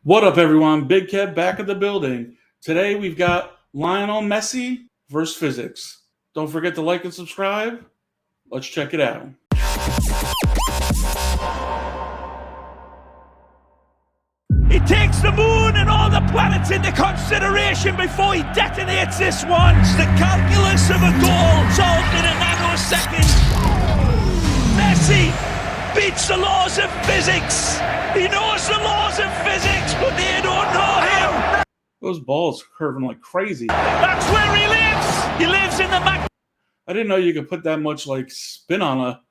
What up, everyone? Big Kev back at the building. Today we've got Lionel Messi versus physics. Don't forget to like and subscribe. Let's check it out. He takes the moon and all the planets into consideration before he detonates this one. It's the calculus of a goal solved in a nanosecond. Messi beats the laws of physics. He knows the laws of physics, but they don't know him. Those balls curving like crazy. That's where he lives. He lives in the I didn't know you could put that much spin on a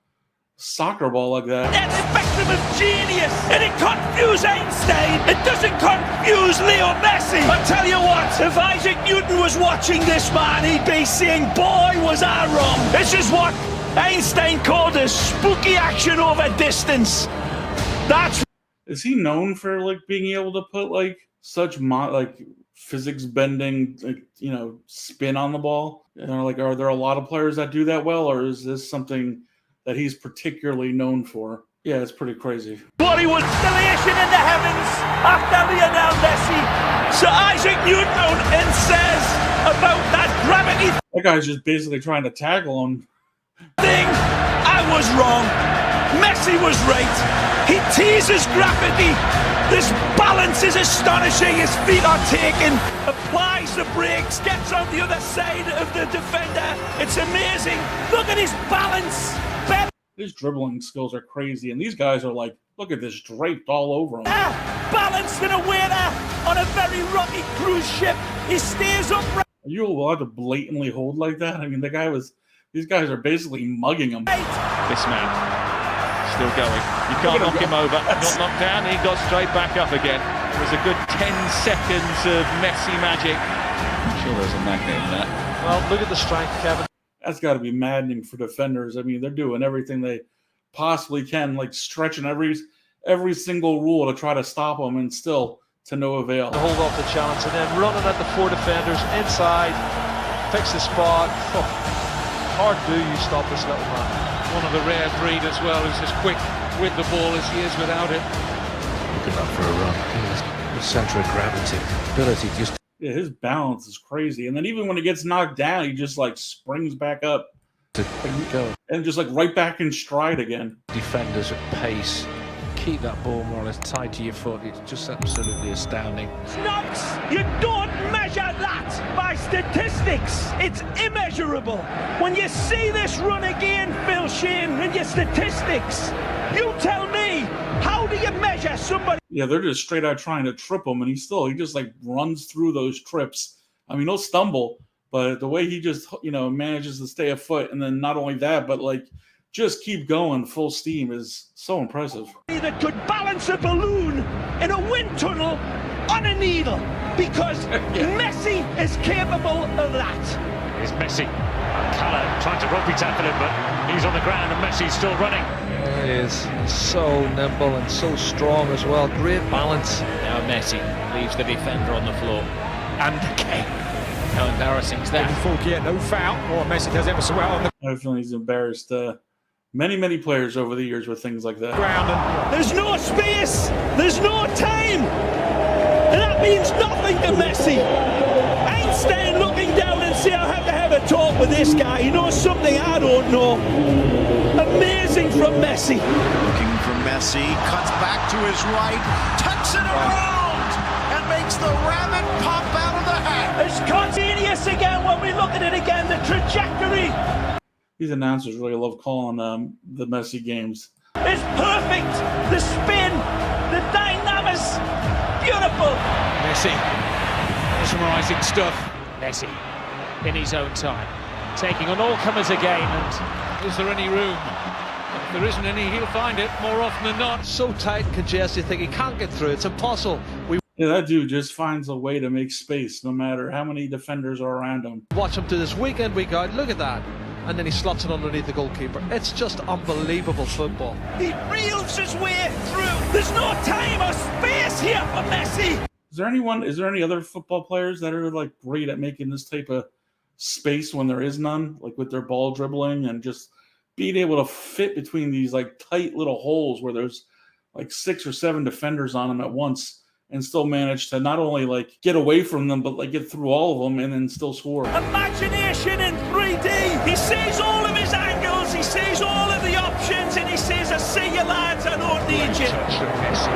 soccer ball like that. That's spectrum of genius, and it confused Einstein. It doesn't confuse Leo Messi. I tell you what, if Isaac Newton was watching this man, he'd be saying, "Boy, was I wrong." This is what Einstein called a spooky action over distance. Is he known for being able to put such physics bending spin on the ball? Are there a lot of players that do that well, or is this something that he's particularly known for? Yeah, it's pretty crazy. What he was installation in the heavens after Lionel Messi. So Isaac Newton and says about that gravity that guy's just basically trying to tackle him. Thing, I was wrong. Messi was right. He teases gravity. This balance is astonishing. His feet are taken. Applies the brakes. Gets on the other side of the defender. It's amazing. Look at his balance. His dribbling skills are crazy. And these guys are look at this, draped all over him. Balanced in a waiter on a very rocky cruise ship. He stays upright. Are you allowed to blatantly hold like that? I mean, these guys are basically mugging him. This man still going. You can't knock him over. Got knocked down, he got straight back up again. It was a good 10 seconds of Messi magic. I'm sure there's a magnet in that. Well, look at the strength, Kevin. That's got to be maddening for defenders. I mean, they're doing everything they possibly can, stretching every single rule to try to stop him, and still to no avail. To hold off the challenge, and then running at the four defenders inside, fix the spot. Hard do you stop this little man? One of the rare breed as well, who's as quick with the ball as he is without it. Look at that for a run. The centre of gravity, ability just. Yeah, his balance is crazy. And then even when he gets knocked down, he just springs back up to go and just right back in stride again. Defenders at pace. Keep that ball more or less tied to your foot. It's just absolutely astounding. Snobs, you don't measure that by statistics. It's immeasurable. When you see this run again, Phil Shane, in your statistics, you tell me, how do you measure somebody? Yeah, they're just straight out trying to trip him, and he just runs through those trips. I mean, he'll stumble, but the way he just manages to stay afoot, and then not only that, but just keep going full steam is so impressive. That could balance a balloon in a wind tunnel on a needle, because Messi is capable of that. Here's Messi. Calla trying to rugby tackle him, but he's on the ground and Messi's still running. He is so nimble and so strong as well. Great balance. Now Messi leaves the defender on the floor. And again, how embarrassing is that? No foul. Or Messi does ever so well on the I feel he's embarrassed many players over the years with things like that. ground. And There's no space. There's no time. And that means nothing to Messi. Einstein looking down and say, I have to have a talk with this guy. He knows something I don't know. Amazing from Messi. Looking for Messi, cuts back to his right, tucks it around, and makes the rabbit pop out of the hat. It's continuous again when we look at it again, the trajectory. These announcers really love calling the Messi games. It's perfect. The spin, the dynamics, beautiful. Messi, mesmerising stuff. Messi, in his own time, taking on all comers again. And Is there any room? If there isn't any, he'll find it more often than not. So tight and congested, you think he can't get through. It's impossible. We Yeah, that dude just finds a way to make space, no matter how many defenders are around him. watch him do this week in, week out. Look at that. And then he slots it underneath the goalkeeper. It's just unbelievable football. He reels his way through. There's no time or space here for Messi. Is there any other football players that are great at making this type of space when there is none, with their ball dribbling and just being able to fit between these tight little holes where there's 6 or 7 defenders on them at once and still manage to not only like get away from them, but like get through all of them and then still score. Imagination in 3D. He sees all of his angles, he sees all of the options, and he says, I see you lads, I don't need you. Touch from Messi.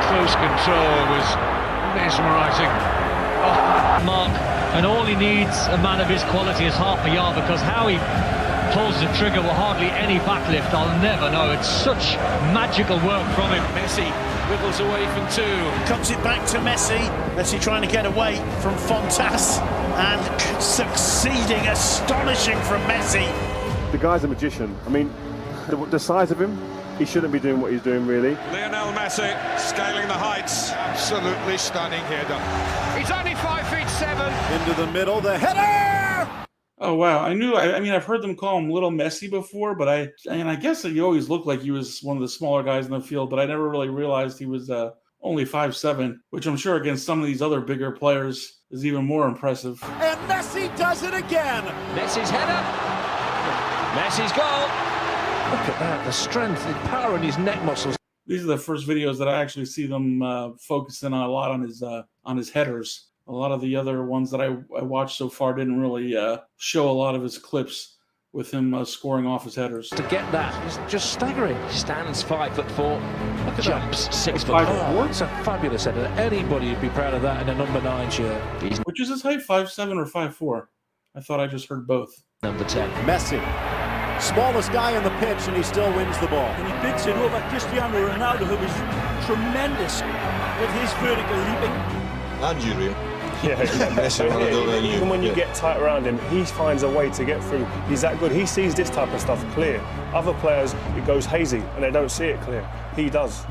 Close control was mesmerising. Mark, and all he needs a man of his quality is half a yard, because how he pulls the trigger with hardly any backlift, I'll never know. It's such magical work from him. Messi wiggles away from two. Comes it back to Messi. Messi trying to get away from Fontas and succeeding. Astonishing from Messi. The guy's a magician. I mean, the size of him, he shouldn't be doing what he's doing, really. Lionel Messi scaling the heights. Absolutely stunning header. He's only 5'7". Into the middle, the header! Oh wow! I mean, I've heard them call him Little Messi before, but I guess that he always looked like he was one of the smaller guys in the field. But I never really realized he was only 5'7", which I'm sure against some of these other bigger players is even more impressive. And Messi does it again. Messi's header. Messi's goal. Look at that, the strength, the power in his neck muscles. These are the first videos that I actually see them focusing on a lot on his headers. A lot of the other ones that I watched so far didn't really show a lot of his clips with him scoring off his headers. To get that is just staggering. Stands 5'4". Look at jumps that. 6 foot. 5'4". It's a fabulous header. Anybody would be proud of that in a number 9 shirt. He's Which is his height, 5'7" or 5'4"? I thought I just heard both. number 10. Messi, smallest guy on the pitch, and he still wins the ball. And he bids it over Cristiano Ronaldo, who is tremendous with his vertical leaping. And you, really. Even when you get tight around him, he finds a way to get through. He's that good. He sees this type of stuff clear. Other players, it goes hazy and they don't see it clear. He does.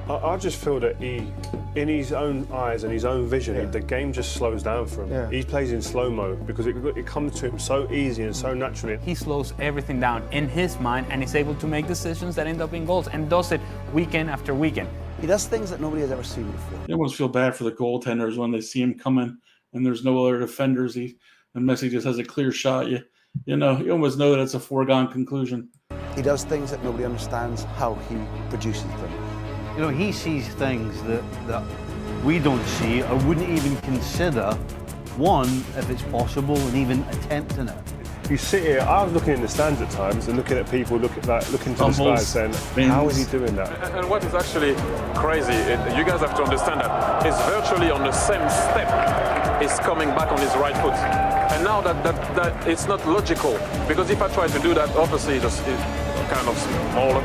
I just feel that in his own eyes and his own vision, the game just slows down for him. He plays in slow-mo because it comes to him so easy and so naturally. He slows everything down in his mind and is able to make decisions that end up in goals, and does it weekend after weekend. He does things that nobody has ever seen before. You almost feel bad for the goaltenders when they see him coming and there's no other defenders. And Messi just has a clear shot. You almost know that it's a foregone conclusion. He does things that nobody understands how he produces them. You know, he sees things that we don't see or wouldn't even consider, one, if it's possible, and even attempting it. You sit here, I was looking in the stands at times and looking at people looking to the sky saying, how is he doing that? And what is actually crazy, you guys have to understand that it's virtually on the same step is coming back on his right foot. And now that it's not logical, because if I try to do that, obviously it's kind of smaller.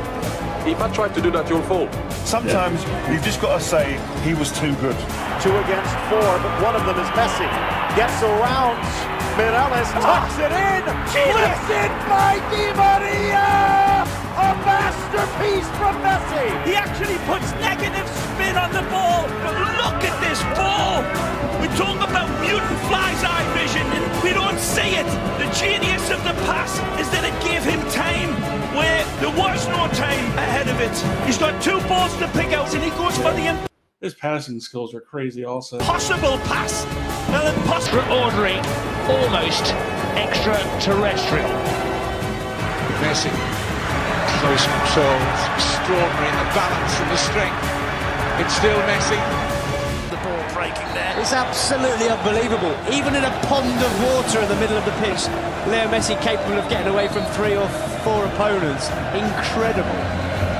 If I try to do that, you'll fall. Sometimes you've just got to say he was too good. 2 against 4, but one of them is Messi. Gets around, Mireles tucks it in, flips it by Di Maria! A masterpiece from Messi! He actually puts negative spin on the ball, but look at this ball! We're talking about mutant fly's eye vision, and we don't see it. The genius of the pass is that it gave him time where there was no time ahead of it. He's got 2 balls to pick out, and he goes for the His passing skills are crazy also. impossible pass. Well, impossible. Extraordinary, almost extraterrestrial. Messi, close control, extraordinary in the balance and the strength. It's still Messi. The ball breaking there. It's absolutely unbelievable. Even in a pond of water in the middle of the pitch, Leo Messi capable of getting away from 3 or 4 opponents. Incredible.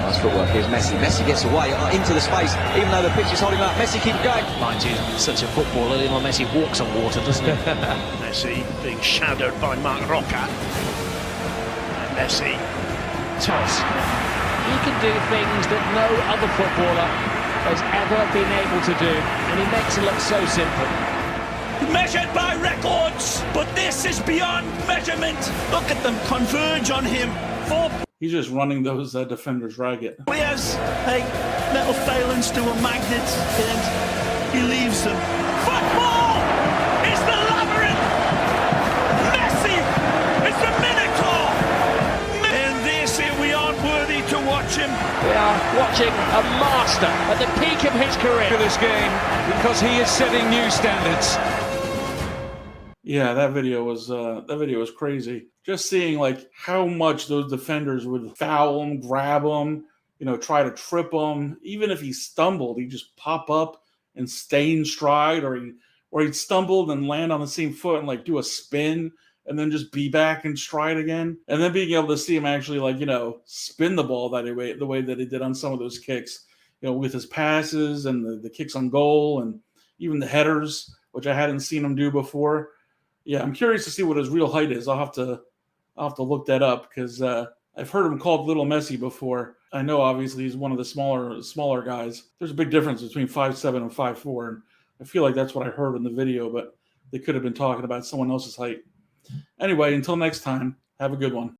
Nice footwork. Here's Messi. Messi gets away into the space, even though the pitch is holding up. Messi keeps going. Mind you, such a footballer, Lionel Messi walks on water, doesn't he? Messi being shadowed by Marc Roca. And Messi. Toss. He can do things that no other footballer has ever been able to do, and he makes it look so simple. Measured by records, but this is beyond measurement. Look at them converge on him. 4 He's just running those defenders ragged. players, like little failings to a magnet, and he leaves them. Football is the labyrinth. Messi is the Minotaur. And they say we aren't worthy to watch him. We are watching a master at the peak of his career. For this game, because he is setting new standards. Yeah, that video was crazy. Just seeing like how much those defenders would foul him, grab him, try to trip him. Even if he stumbled, he'd just pop up and stay in stride, or he'd stumble and land on the same foot and like do a spin and then just be back in stride again. And then being able to see him actually spin the ball the way that he did on some of those kicks, with his passes and the kicks on goal and even the headers, which I hadn't seen him do before. Yeah, I'm curious to see what his real height is. I'll have to look that up, because I've heard him called Little Messi before. I know obviously he's one of the smaller guys. There's a big difference between 5'7" and 5'4", and I feel like that's what I heard in the video, but they could have been talking about someone else's height. Anyway, until next time, have a good one.